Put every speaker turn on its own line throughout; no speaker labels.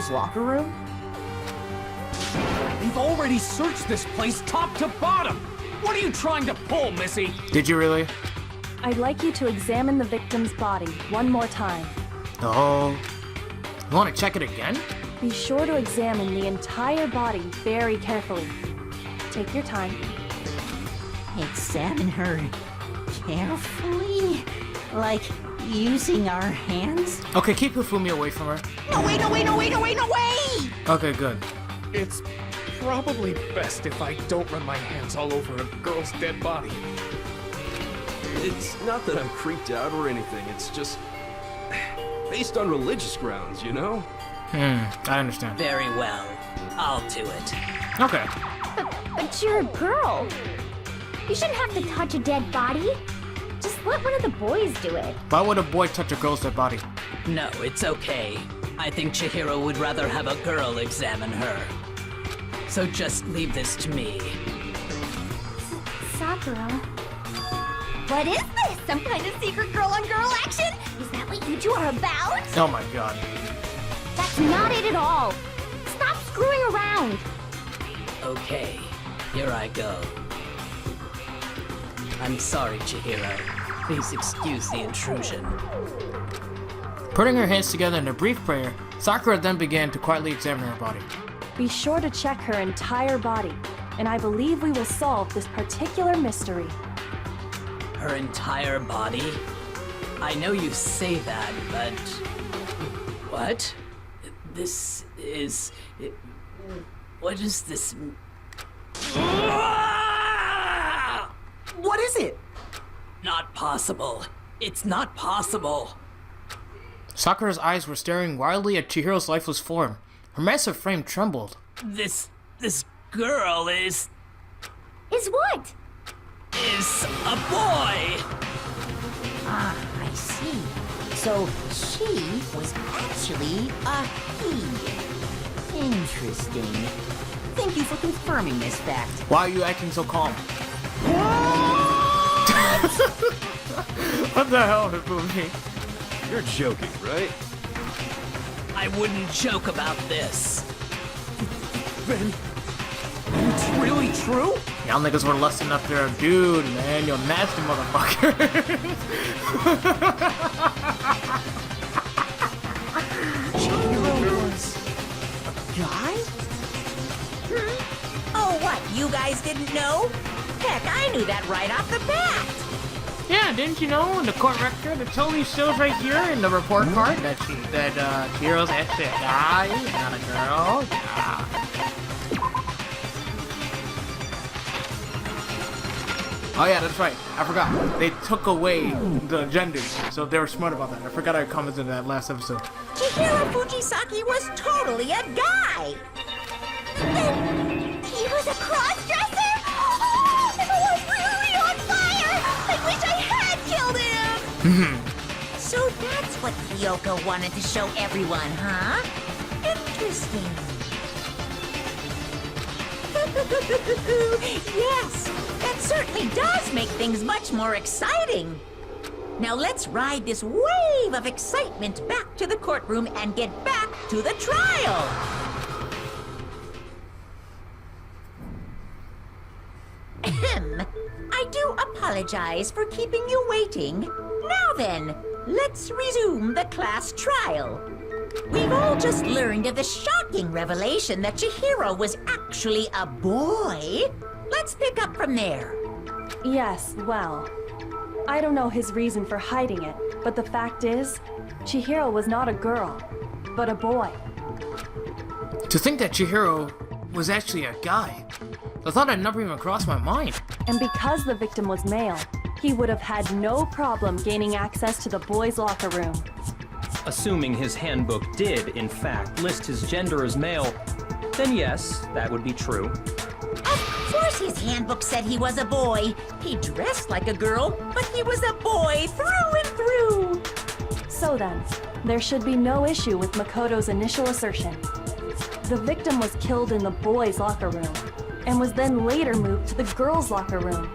girls' locker room?
We've already searched this place top to bottom! What are you trying to pull, Missy?
Did you really?
I'd like you to examine the victim's body one more time.
Oh. You want to check it again?
Be sure to examine the entire body very carefully. Take your time.
Examine her carefully? Like using our hands?
Okay, keep Hifumi away from her.
No way, no way, no way, no way, no way!
Okay, good.
It's probably best if I don't run my hands all over a girl's dead body.
It's not that I'm creeped out or anything, it's just based on religious grounds, you know?
I understand.
Very well. I'll do it.
Okay.
But you're a girl. You shouldn't have to touch a dead body. Just let one of the boys do it.
Why would a boy touch a girl's dead body?
No, it's okay. I think Chihiro would rather have a girl examine her. So just leave this to me.
Sakura. What is this? Some kind of secret girl-on-girl action? Is that what you two are about?
Oh my god.
That's not it at all. Stop screwing around.
Okay, here I go. I'm sorry, Chihiro. Please excuse the intrusion.
Putting her hands together in a brief prayer, Sakura then began to quietly examine her body.
Be sure to check her entire body, and I believe we will solve this particular mystery.
Her entire body? I know you say that, but... What? This is... What is this...
What is it?
Not possible. It's not possible.
Sakura's eyes were staring wildly at Chihiro's lifeless form. Her massive frame trembled.
This girl is
What?
a boy!
Ah, I see. So she was actually a he. Interesting. Thank you for confirming this fact.
Why are you acting so calm? What the hell, Hifumi?
You're joking, right?
I wouldn't joke about this.
Then... it's really true?
Y'all niggas were lusting up there. Dude, man, you're nasty motherfucker.
Chihiro was a guy?
Oh, what? You guys didn't know? Heck, I knew that right off the bat.
Yeah, didn't you know in the court record it totally shows right here in the report card that Chihiro's actually a guy, not a girl? Yeah. Oh yeah, that's right. I forgot. They took away the genders, so they were smart about that. I forgot I commented on that last episode.
Chihiro Fujisaki was totally a guy.
Then he was a cross-dresser? Oh, I was really on fire! I wish I had killed him!
So that's what Kyoko wanted to show everyone, huh? Interesting. Yes, that certainly does make things much more exciting. Now let's ride this wave of excitement back to the courtroom and get back to the trial. Ahem. I do apologize for keeping you waiting. Now then, let's resume the class trial. We've all just learned of the shocking revelation that Chihiro was actually a boy. Let's pick up from there.
Yes, well, I don't know his reason for hiding it, but the fact is, Chihiro was not a girl, but a boy.
To think that Chihiro was actually a guy, the thought had never even crossed my mind.
And because the victim was male, he would have had no problem gaining access to the boys' locker room.
Assuming his handbook did, in fact, list his gender as male, then yes, that would be true.
Of course his handbook said he was a boy. He dressed like a girl, but he was a boy through and through.
So then, there should be no issue with Makoto's initial assertion. The victim was killed in the boys' locker room, and was then later moved to the girls' locker room.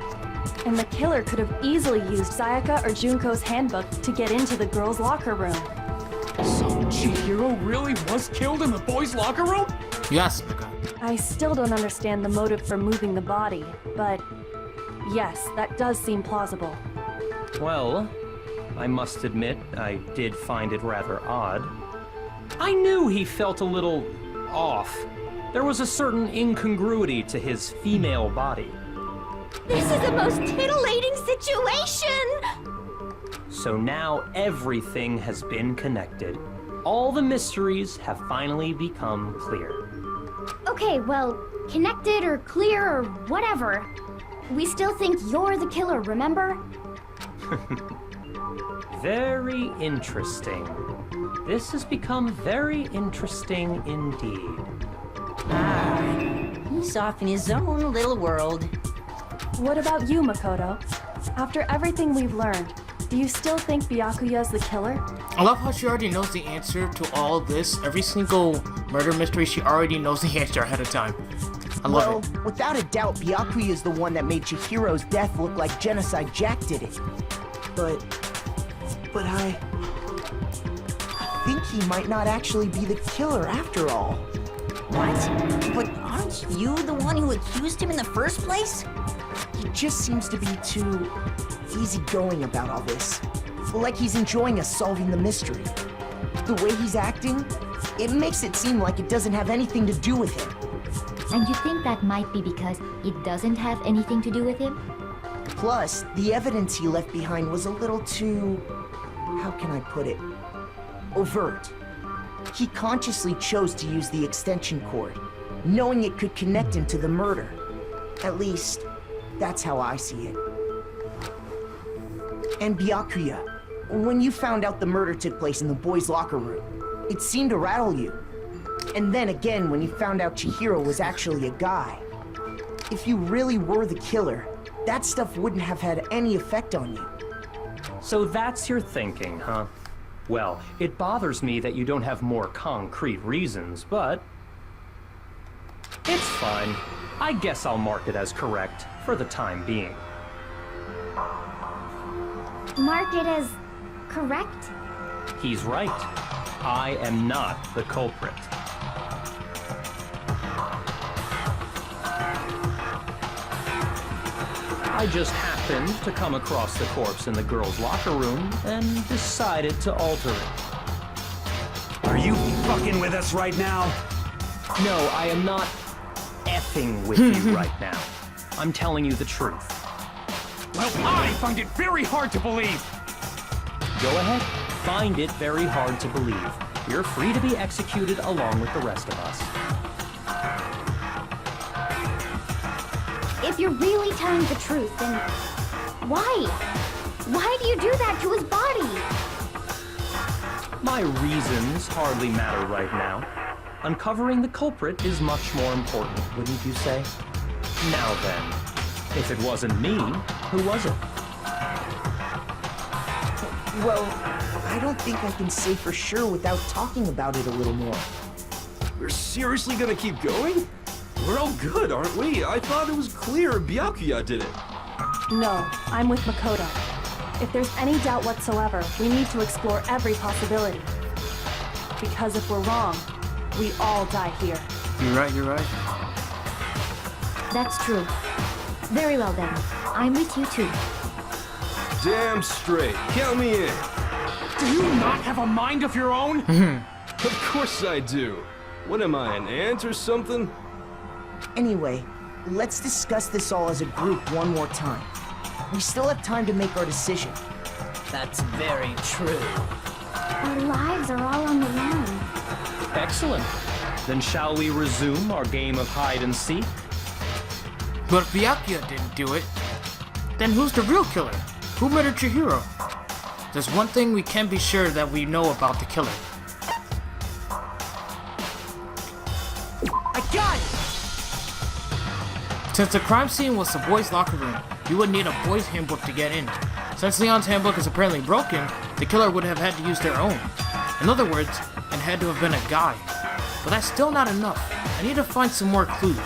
And the killer could have easily used Sayaka or Junko's handbook to get into the girls' locker room.
So
Chihiro really was killed in the boys' locker room?
Yes, Mika.
I still don't understand the motive for moving the body, but yes, that does seem plausible.
Well, I must admit, I did find it rather odd. I knew he felt a little off. There was a certain incongruity to his female body.
This is the most titillating situation!
So now everything has been connected. All the mysteries have finally become clear.
Okay, well, connected or clear or whatever. We still think you're the killer, remember?
Very interesting. This has become very interesting indeed.
He's off in his own little world.
What about you, Makoto? After everything we've learned, do you still think Byakuya's the killer?
I love how she already knows the answer to all of this. Every single murder mystery, she already knows the answer ahead of time. I love it.
Without a doubt, Byakuya is the one that made Chihiro's death look like Genocide Jack did it. But I think he might not actually be the killer after all.
What? But aren't you the one who accused him in the first place?
He just seems to be too easygoing about all this. Like he's enjoying us solving the mystery. The way he's acting, it makes it seem like it doesn't have anything to do with him.
And you think that might be because it doesn't have anything to do with him?
Plus, the evidence he left behind was a little too... how can I put it? Overt. He consciously chose to use the extension cord, knowing it could connect him to the murder. At least, that's how I see it. And Byakuya, when you found out the murder took place in the boys' locker room, it seemed to rattle you. And then again when you found out Chihiro was actually a guy. If you really were the killer, that stuff wouldn't have had any effect on you.
So that's your thinking, huh? Well, it bothers me that you don't have more concrete reasons, but... it's fine. I guess I'll mark it as correct for the time being.
Mark it as correct?
He's right. I am not the culprit. I just happened to come across the corpse in the girls' locker room and decided to alter it.
Are you fucking with us right now?
No, I am not effing with you right now. I'm telling you the truth.
Well, I find it very hard to believe.
Go ahead, find it very hard to believe. You're free to be executed along with the rest of us.
If you're really telling the truth, then why? Why do you do that to his body?
My reasons hardly matter right now. Uncovering the culprit is much more important, wouldn't you say? Now then, if it wasn't me, who was it?
Well, I don't think I can say for sure without talking about it a little more.
We're seriously gonna keep going? We're all good, aren't we? I thought it was clear Byakuya did it.
No, I'm with Makoto. If there's any doubt whatsoever, we need to explore every possibility. Because if we're wrong, we all die here.
You're right, you're right.
That's true. Very well then. I'm with you too.
Damn straight. Count me in.
Do you not have a mind of your own?
Of course I do. What am I, an ant or something?
Anyway, let's discuss this all as a group one more time. We still have time to make our decision.
That's very true.
Our lives are all on the line.
Excellent. Then shall we resume our game of hide and seek?
But if Byakuya didn't do it, then who's the real killer? Who murdered Chihiro? There's one thing we can be sure that we know about the killer.
I got it!
Since the crime scene was the boys' locker room, you would need a boys' handbook to get in. Since Leon's handbook is apparently broken, the killer would have had to use their own. In other words, it had to have been a guy. But that's still not enough. I need to find some more clues.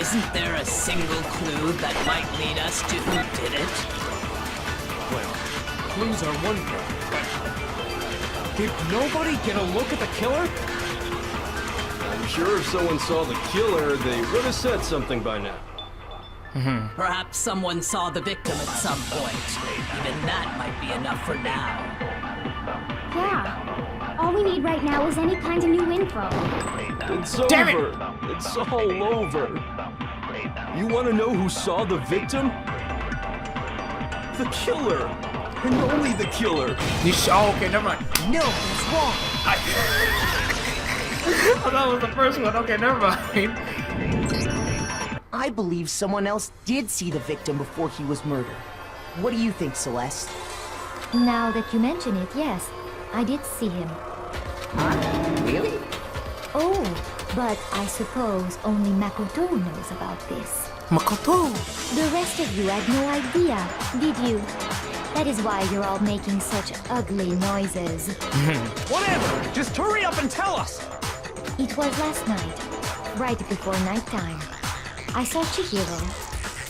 Isn't there a single clue that might lead us to who did it?
Well, clues are one thing, but did nobody get a look at the killer?
I'm sure if someone saw the killer, they would have said something by now.
Perhaps someone saw the victim at some point. Even that might be enough for now.
Yeah. All we need right now is any kind of new info.
It's
Damn
over. It's all over. You want to know who saw the victim? The killer. And only the killer.
Oh, okay, never mind.
No, he's wrong.
I thought that was the first one. Okay, never mind.
I believe someone else did see the victim before he was murdered. What do you think, Celeste?
Now that you mention it, yes, I did see him.
Really?
Oh, but I suppose only Makoto knows about this.
Makoto.
The rest of you had no idea, did you? That is why you're all making such ugly noises.
Whatever! Just hurry up and tell us!
It was last night, right before nighttime. I saw Chihiro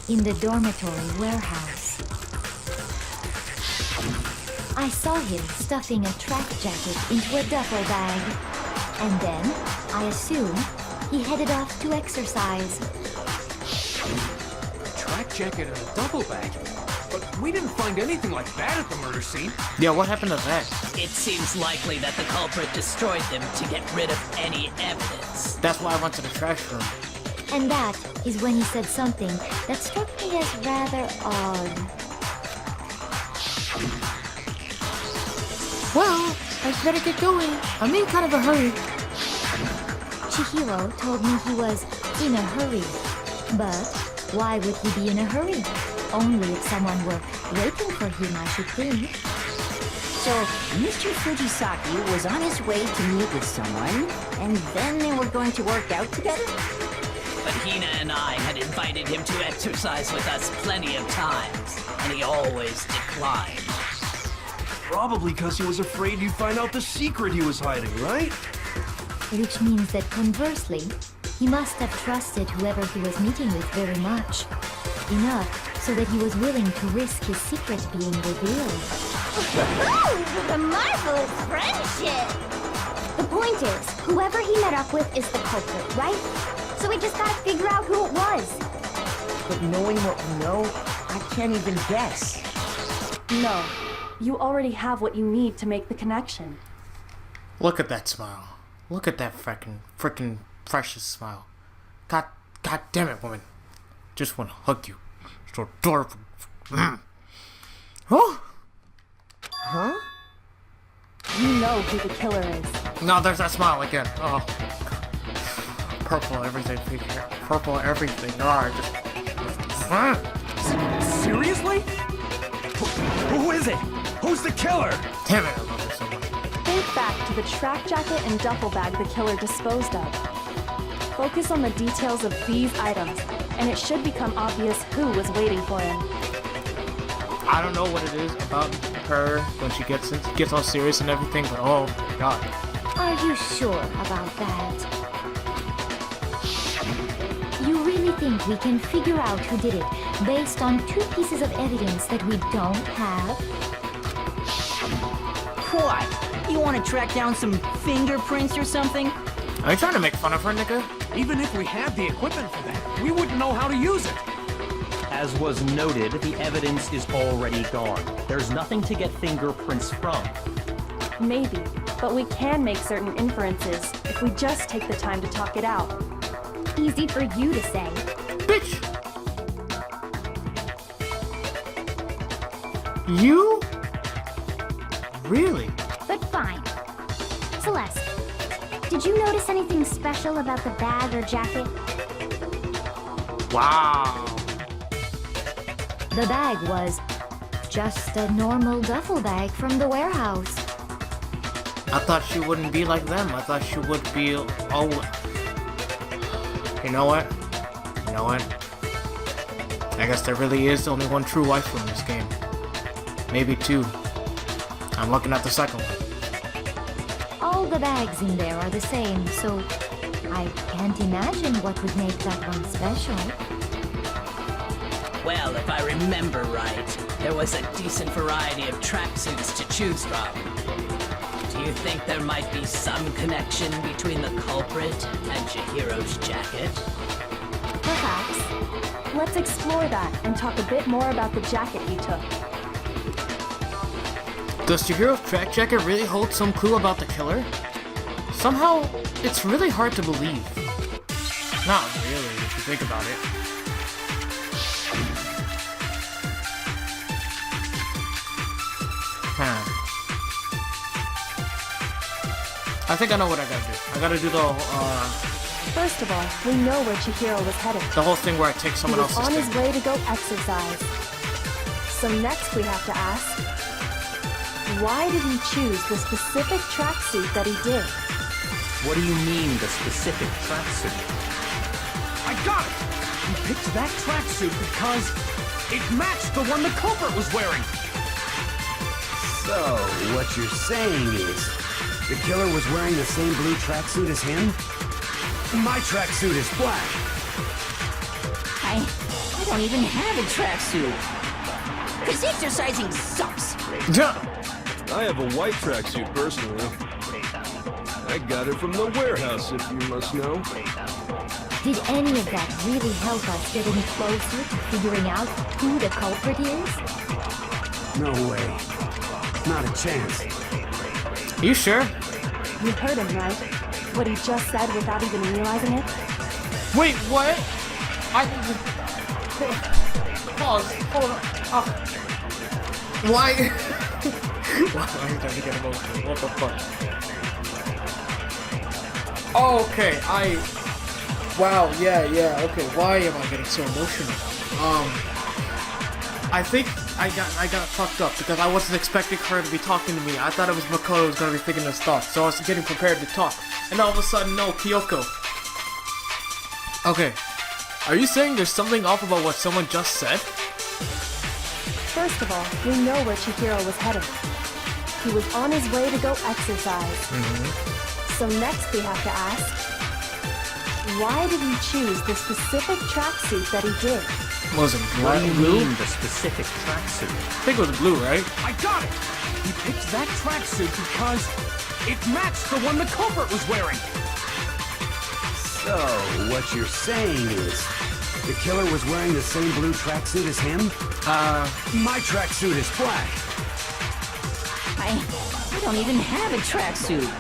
in the dormitory warehouse. I saw him stuffing a track jacket into a duffel bag. And then, I assume, he headed off to exercise.
A track jacket and a duffel bag? But we didn't find anything like that at the murder scene.
Yeah, what happened to that?
It seems likely that the culprit destroyed them to get rid of any evidence.
That's why I went to the trash room.
And that is when he said something that struck me as rather odd.
Well, I better get going. I'm in kind of a hurry.
Chihiro told me he was in a hurry. But why would he be in a hurry? Only if someone were waiting for him, I should think.
So, Mr. Fujisaki was on his way to meet with someone, and then they were going to work out together?
But Hina and I had invited him to exercise with us plenty of times, and he always declined.
Probably because he was afraid you'd find out the secret he was hiding, right?
Which means that conversely, he must have trusted whoever he was meeting with very much. Enough so that he was willing to risk his secret being revealed.
The marvelous friendship!
The point is, whoever he met up with is the culprit, right? So we just gotta figure out who it was.
But knowing what we know, I can't even guess.
No, you already have what you need to make the connection.
Look at that smile. Look at that freaking precious smile. God damn it, woman. Just want to hug you. So adorable. Oh.
Huh?
You know who the killer is.
No, there's that smile again. Oh. Purple everything. Purple everything. Oh, I just.
Seriously? Who is it? Who's the killer?
Damn it, I love her so much.
Think back to the track jacket and duffel bag the killer disposed of. Focus on the details of these items, and it should become obvious who was waiting for him.
I don't know what it is about her when she gets all serious and everything, but oh my god.
Are you sure about that? You really think we can figure out who did it based on 2 pieces of evidence that we don't have?
What? You want to track down some fingerprints or something?
Are you trying to make fun of her, nigga?
Even if we had the equipment for that, we wouldn't know how to use it.
As was noted, the evidence is already gone. There's nothing to get fingerprints from.
Maybe, but we can make certain inferences if we just take the time to talk it out.
Easy for you to say.
Bitch! You? Really?
But fine. Celeste, did you notice anything special about the bag or jacket?
Wow.
The bag was just a normal duffel bag from the warehouse.
I thought she wouldn't be like them. I thought she would be all... You know what? I guess there really is only one true waifu in this game. Maybe 2. I'm looking at the second one.
All the bags in there are the same, so I can't imagine what would make that one special.
Well, if I remember right, there was a decent variety of tracksuits to choose from. Do you think there might be some connection between the culprit and Chihiro's jacket?
Perhaps. Let's explore that and talk a bit more about the jacket he took.
Does Chihiro's track jacket really hold some clue about the killer? Somehow, it's really hard to believe. Not really, if you think about it. I think I know what I gotta do. I gotta do the
First of all, we know where Chihiro was headed.
the whole thing where I take
He
someone
was
else's
on his
thing.
way to go exercise. So next we have to ask, why did he choose the specific tracksuit that he did?
What do you mean, the specific tracksuit?
I got it! He picked that tracksuit because it matched the one the culprit was wearing!
So, what you're saying is, the killer was wearing the same blue tracksuit as him? My tracksuit is black.
I don't even have a tracksuit. Cause exercising sucks.
I have a white tracksuit personally. I got it from the warehouse, if you must know.
Did any of that really help us get any closer to figuring out who the culprit is?
No way. Not a chance.
You sure?
You heard him, right? What he just said without even realizing it?
Wait, what? Pause. Hold on. Why? Why are you trying to get emotional? What the fuck? Oh, okay. Wow. Yeah. Okay. Why am I getting so emotional? I think I got fucked up because I wasn't expecting her to be talking to me. I thought it was Makoto who was gonna be thinking his thoughts, so I was getting prepared to talk. And all of a sudden, no, Kyoko. Okay. Are you saying there's something off about what someone just said?
First of all, we know where Chihiro was headed. He was on his way to go exercise. So next we have to ask, why did he choose the specific tracksuit that he did?
Was it
What do you
blue?
mean, the specific tracksuit?
I think it was blue, right?
I got it! He picked that tracksuit because it matched the one the culprit was wearing!
So, what you're saying is, the killer was wearing the same blue tracksuit as him? My tracksuit is black.
I don't even have a tracksuit.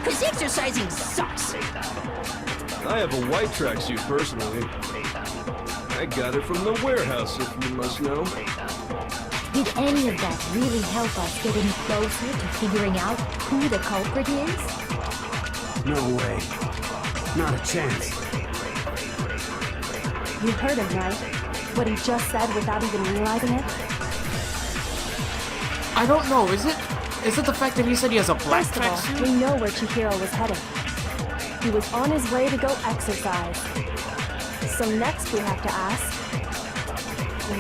Cause exercising sucks.
I have a white tracksuit personally. I got it from the warehouse, if you must know.
Did any of that really help us get any closer to figuring out who the culprit is?
No way. Not a chance.
You heard him, right? What he just said without even realizing it?
I don't know. Is it the fact that he said he has a black
First of all,
tracksuit?
we know where Chihiro was headed. He was on his way to go exercise. So next we have to ask,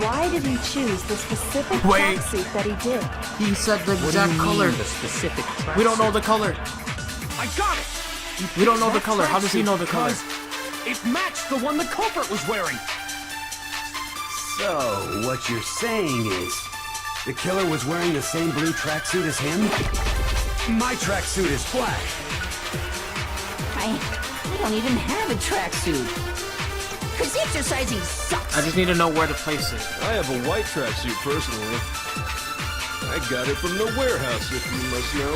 why did he choose the specific
Wait.
tracksuit that he did?
He said the
What do you
exact
mean,
color.
the specific tracksuit?
We don't know the color.
I got it!
We don't know the
That
color. How does he
tracksuit
know the color?
because it matched the one the culprit was wearing!
So, what you're saying is, the killer was wearing the same blue tracksuit as him? My tracksuit is black.
I don't even have a tracksuit. Cause exercising sucks.
I just need to know where to place it.
I have a white tracksuit personally. I got it from the warehouse, if you must know.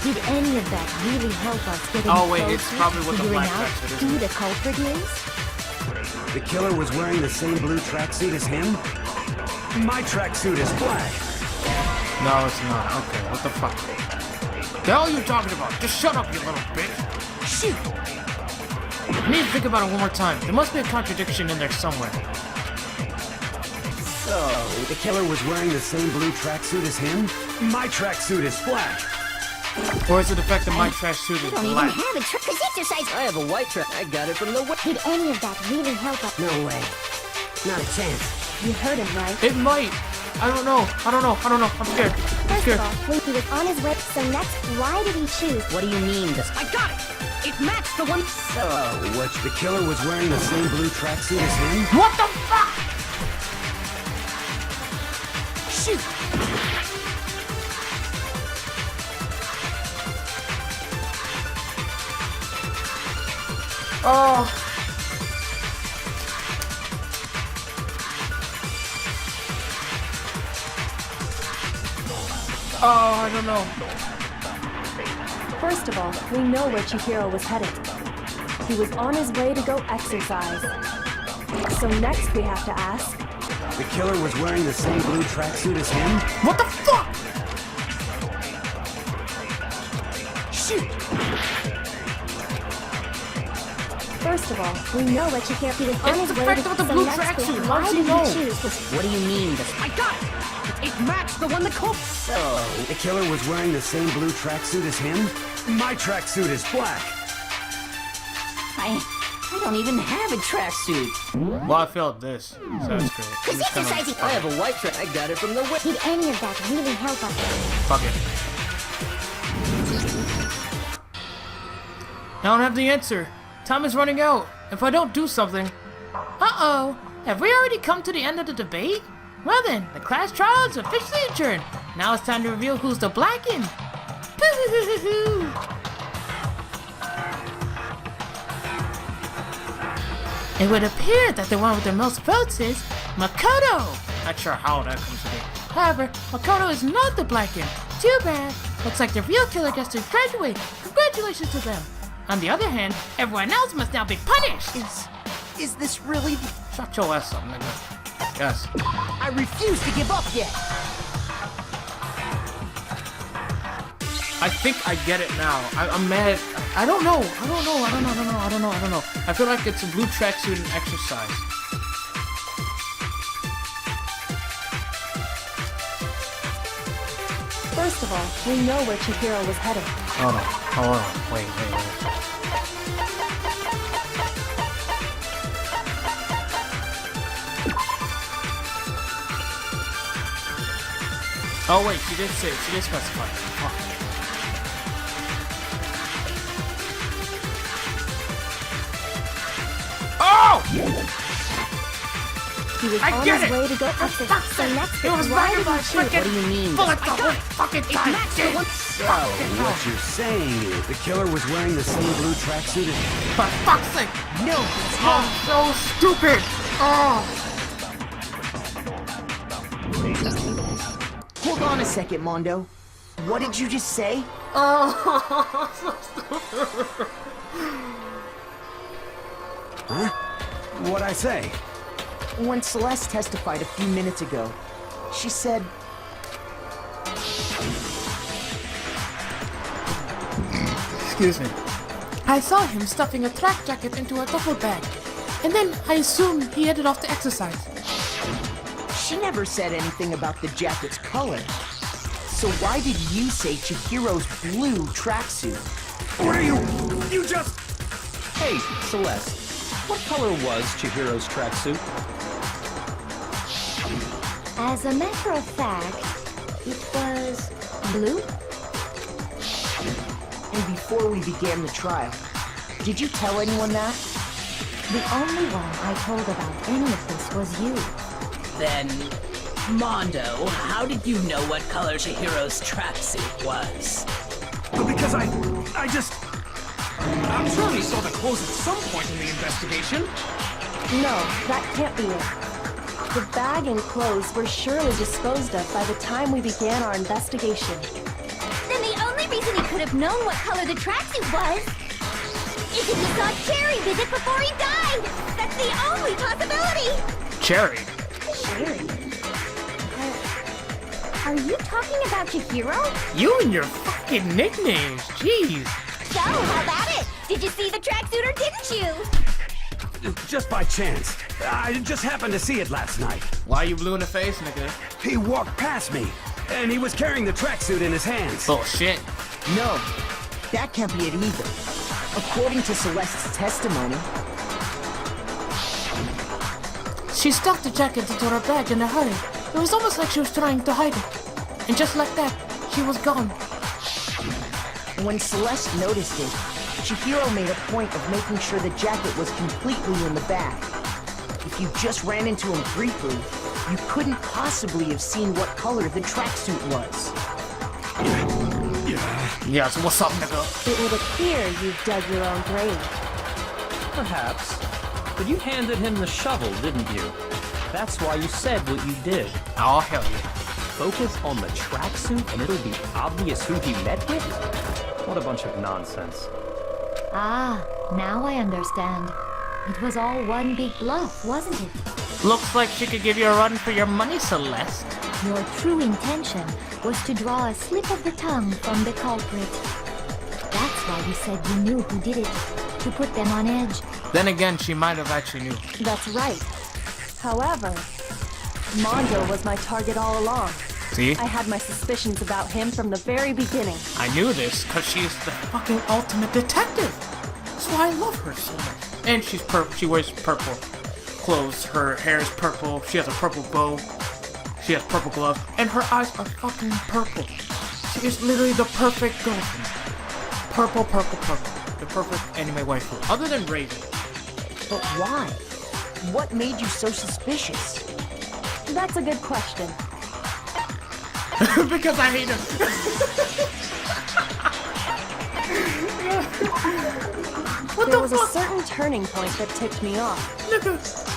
Did any of that really help us get any
Oh, wait,
closer
it's probably
to
with the
figuring
black
out
tracksuit,
who
isn't
the culprit is?
The killer was wearing the same blue tracksuit as him? My tracksuit is black.
No, it's not. Okay, what the fuck? The hell are you talking about? Just shut up, you little bitch. Shoot! I need to think about it one more time. There must be a contradiction in there somewhere.
So, the killer was wearing the same blue tracksuit as him? My tracksuit is black.
Or is it the fact that my tracksuit
I
is
don't even
black?
have a track. Cause exercise.
I have a white track. I got it from the
Did any of that really help us?
No way. Not a chance.
You heard him, right?
It might. I don't know. I'm scared.
First of all, when he was on his way, so next, why did he choose?
What do you mean this? I got it! It matched the one.
So, what? The killer was wearing the same blue tracksuit as him?
What the fuck? Shoot! Oh. Oh, I don't know.
First of all, we know where Chihiro was headed. He was on his way to go exercise. So next we have to ask,
The killer was wearing the same blue tracksuit as him?
What the fuck? Shoot!
first of all, we know where Chihiro was on
It's
his
the
way
fact
to
with the
so
blue
next
tracksuit.
week,
How
why
does he
did
know?
he choose this?
What do you mean this? I got it! It matched the one that called.
So, the killer was wearing the same blue tracksuit as him? My tracksuit is black.
I don't even have a tracksuit.
Well, I felt this, so that's great. I'm just gonna
I have a white track. I got it from the web.
Did any of that really help us?
fuck it. I don't have the answer. Time is running out. If I don't do something... Uh-oh. Have we already come to the end of the debate? Well then, the class trial is officially adjourned. Now it's time to reveal who's the blackened. It would appear that the one with the most votes is Makoto. Not sure how that comes to be. However, Makoto is not the blackened. Too bad. Looks like the real killer gets to graduate. Congratulations to them. On the other hand, everyone else must now be punished.
Is this really the...
Shut your ass up, nigga. Yes.
I refuse to give up yet!
I think I get it now. I'm mad. I don't know. I don't know. I feel like it's a blue tracksuit and exercise.
First of all, we know where Chihiro was headed.
Hold on. Wait. Oh wait, she did specify. Fuck. Oh!
He was
I
on
get
his
it!
way to go exercise. So next
It was
week, why did he
randomized
choose?
freaking
What do you mean?
bullet the whole fucking time.
So, what you're saying is the killer was wearing the same blue tracksuit as...
For fuck's sake!
No, it's not.
Oh, so stupid! Oh!
Hold on a second, Mondo. What did you just say?
Oh, so stupid!
Huh? What'd I say?
When Celeste testified a few minutes ago, she said...
Excuse me. I saw him stuffing a track jacket into a duffel bag, and then I assumed he headed off to exercise.
She never said anything about the jacket's color. So why did you say Chihiro's blue tracksuit?
What are you? You just... Hey, Celeste. What color was Chihiro's tracksuit?
As a matter of fact, it was blue.
And before we began the trial, did you tell anyone that?
The only one I told about any of this was you.
Then, Mondo, how did you know what color Chihiro's tracksuit was?
Because I just... I'm sure he saw the clothes at some point in the investigation.
No, that can't be it. The bag and clothes were surely disposed of by the time we began our investigation.
Then the only reason he could have known what color the tracksuit was is if he saw Cherry visit before he died. That's the only possibility.
Cherry.
Cherry? Are you talking about Chihiro?
You and your fucking nicknames, jeez.
So, how about it? Did you see the tracksuit or didn't you?
Just by chance. I just happened to see it last night.
Why you blue in the face, nigga?
He walked past me, and he was carrying the tracksuit in his hands.
Bullshit.
No, that can't be it either. According to Celeste's testimony,
She stuffed the jacket into her bag in a hurry. It was almost like she was trying to hide it. And just like that, she was gone.
When Celeste noticed it, Chihiro made a point of making sure the jacket was completely in the bag. If you just ran into him briefly, you couldn't possibly have seen what color the tracksuit was.
Yeah, so what's up, nigga?
It would appear you've dug your own grave.
Perhaps. But you handed him the shovel, didn't you? That's why you said what you did.
Oh, hell yeah.
Focus on the tracksuit and it'll be obvious who he met with? What a bunch of nonsense.
Ah, now I understand. It was all one big bluff, wasn't it?
Looks like she could give you a run for your money, Celeste.
Your true intention was to draw a slip of the tongue from the culprit. That's why you said you knew who did it, to put them on edge.
Then again, she might have actually knew.
That's right. However, Mondo was my target all along.
See?
I had my suspicions about him from the very beginning.
I knew this because she's the fucking ultimate detective. That's why I love her so much. And she's purple. She wears purple clothes. Her hair is purple. She has a purple bow. She has purple gloves. And her eyes are fucking purple. She is literally the perfect girlfriend. Purple, purple, purple. The perfect anime waifu. Other than Raven.
But why? What made you so suspicious?
That's a good question.
Because I hate her.
There was a certain turning point that tipped me off.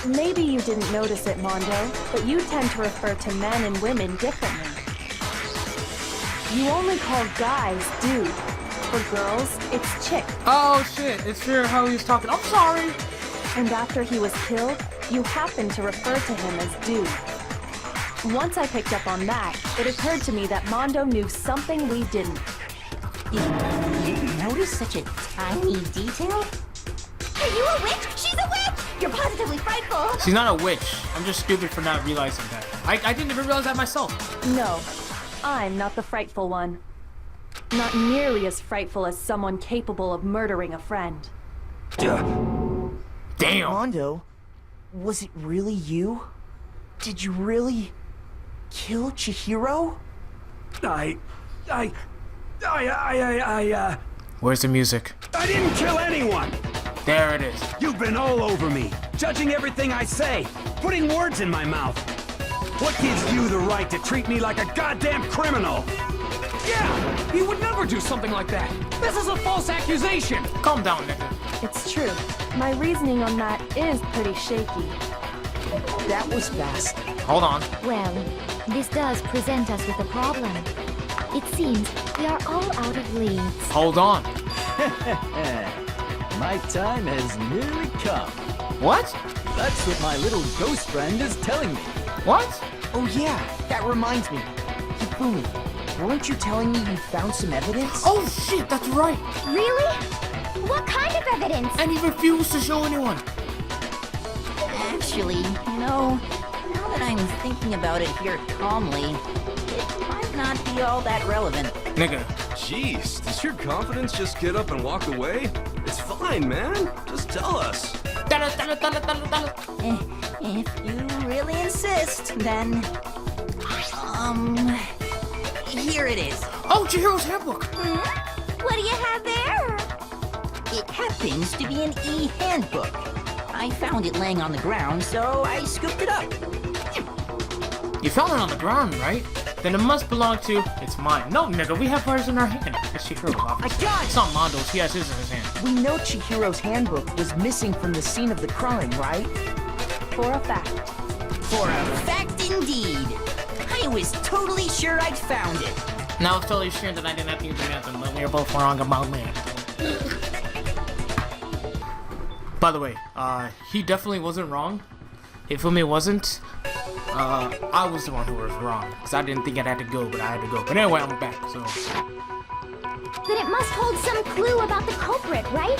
Maybe you didn't notice it, Mondo, but you tend to refer to men and women differently. You only call guys dude. For girls, it's chick.
Oh shit, it's here how he's talking. I'm sorry.
And after he was killed, you happened to refer to him as dude. Once I picked up on that, it occurred to me that Mondo knew something we didn't.
You notice such a tiny detail?
Are you a witch? She's a witch! You're positively frightful!
She's not a witch. I'm just stupid for not realizing that. I didn't even realize that myself.
No, I'm not the frightful one. Not nearly as frightful as someone capable of murdering a friend.
Damn.
Mondo, was it really you? Did you really kill Chihiro?
Where's the music?
I didn't kill anyone!
There it is.
You've been all over me, judging everything I say, putting words in my mouth. What gives you the right to treat me like a goddamn criminal?
Yeah! He would never do something like that! This is a false accusation!
Calm down, nigga.
It's true. My reasoning on that is pretty shaky.
That was fast.
Hold on.
Well, this does present us with a problem. It seems we are all out of leads.
Hold on.
My time has nearly come.
What?
That's what my little ghost friend is telling me.
What?
Oh yeah, that reminds me. Hifumi, weren't you telling me you found some evidence?
Oh shit, that's right.
Really? What kind of evidence?
And he refused to show anyone.
Actually, now that I'm thinking about it here calmly, it might not be all that relevant.
Nigga.
Jeez, does your confidence just get up and walk away? It's fine, man. Just tell us.
If you really insist, then... here it is.
Oh, Chihiro's handbook.
What do you have there?
It happens to be an e-handbook. I found it laying on the ground, so I scooped it up.
You found it on the ground, right? Then it must belong to... It's mine. No, nigga, we have ours in our hand. It's Chihiro's office.
I got it!
It's not Mondo's. He has his in his hand.
We know Chihiro's handbook was missing from the scene of the crime, right?
For a fact.
For a fact indeed. I was totally sure I'd found it.
Now I was totally sure that I didn't have to use the anthem, but we were both wrong about that. By the way, he definitely wasn't wrong. Hifumi wasn't. I was the one who was wrong, because I didn't think it had to go, but I had to go. But anyway, I'm back, so...
Then it must hold some clue about the culprit, right?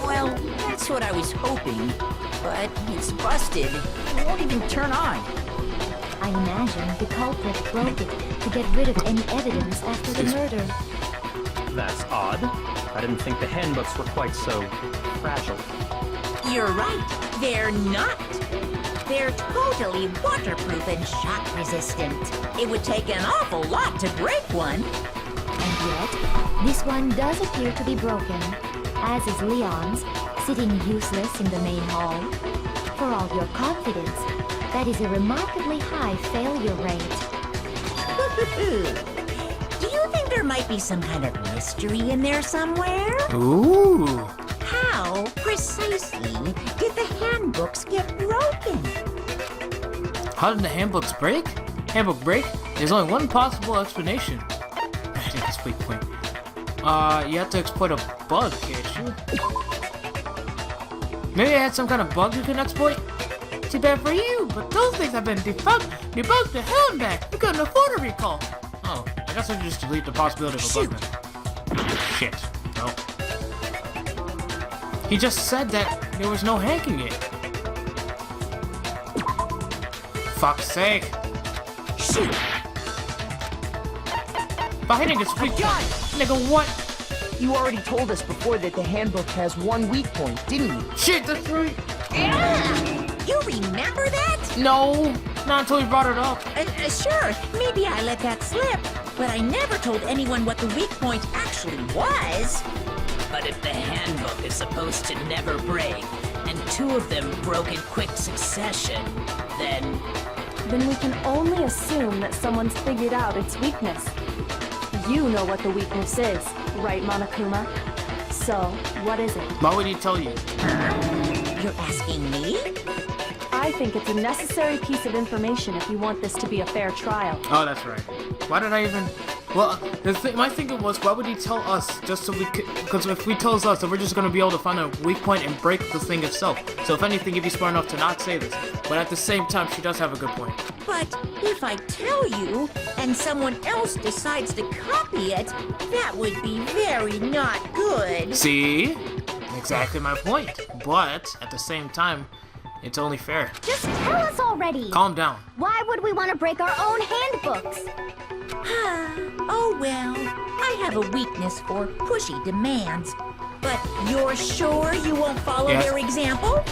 Well, that's what I was hoping. But it's busted. It won't even turn on.
I imagine the culprit broke it to get rid of any evidence after the murder.
That's odd. I didn't think the handbooks were quite so fragile.
You're right. They're not. they're totally waterproof and shock resistant. It would take an awful lot to break one.
And yet, this one does appear to be broken, as is Leon's, sitting useless in the main hall. For all your confidence, that is a remarkably high failure rate.
Do you think there might be some kind of mystery in there somewhere?
Ooh.
How precisely did the handbooks get broken?
How did the handbooks break? Handbook break? There's only one possible explanation. I think it's weak point. You have to exploit a bug, can't you? Maybe I had some kind of bug you can exploit? Too bad for you, but those things have been debugged to hell and back. We couldn't afford a recall. Oh, I guess I should just delete the possibility of a bug then. Shit. No. He just said that there was no hacking it. Fuck's sake.
Shoot!
But hitting his weak point. Nigga, what?
You already told us before that the handbook has one weak point, didn't you?
Shit, that's right.
You remember that?
No, not until you brought it up.
Sure, maybe I let that slip, but I never told anyone what the weak point actually was.
But if the handbook is supposed to never break, and two of them broke in quick succession, then
we can only assume that someone's figured out its weakness. You know what the weakness is, right, Monokuma? So, what is it?
Why would he tell you?
You're asking me?
I think it's a necessary piece of information if you want this to be a fair trial.
Oh, that's right. Why did I even... Well, my thinking was, why would he tell us just so we could... Because if he tells us, then we're just going to be able to find a weak point and break the thing itself. So if anything, he'd be smart enough to not say this. But at the same time, she does have a good point.
But if I tell you, and someone else decides to copy it, that would be very not good.
See? Exactly my point. But, at the same time, it's only fair.
Just tell us already.
Calm down.
Why would we want to break our own handbooks?
Oh well, I have a weakness for pushy demands. But you're sure you won't follow
Yes.
their example?